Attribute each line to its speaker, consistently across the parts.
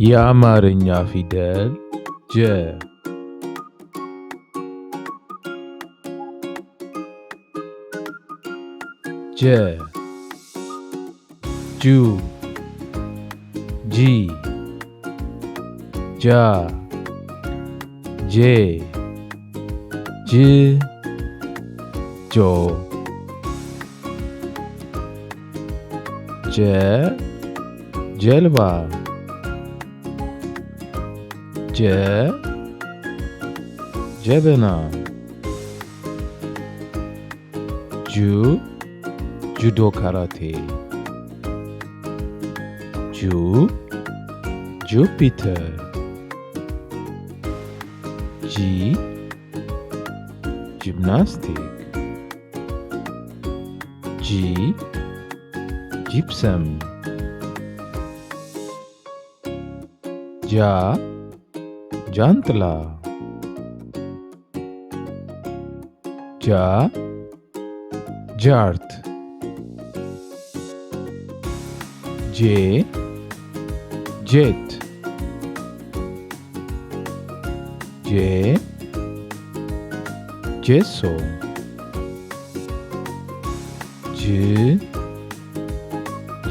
Speaker 1: የአማርኛ ፊደል ጀ ጀ ጁ ጂ ጃ ጄ ጅ ጆ ጀ ጀልባ ጀ ጀበና ጁ ጁዶ ካራቴ ጁ ጁፒተር ጂ ጂምናስቲክ ጂ ጂፕሰም ጃ ጃንጥላ ጃ ጃርት ጄ ጄት ጄ ጄሶ ጅ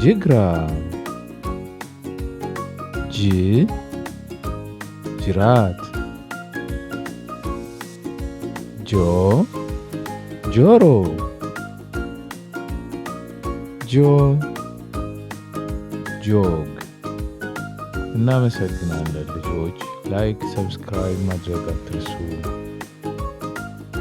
Speaker 1: ጅግራ ጅ ጅራት ጆ ጆሮ ጆ ጆግ። እናመሰግናለን ልጆች። ላይክ ሰብስክራይብ ማድረግ አትርሱ።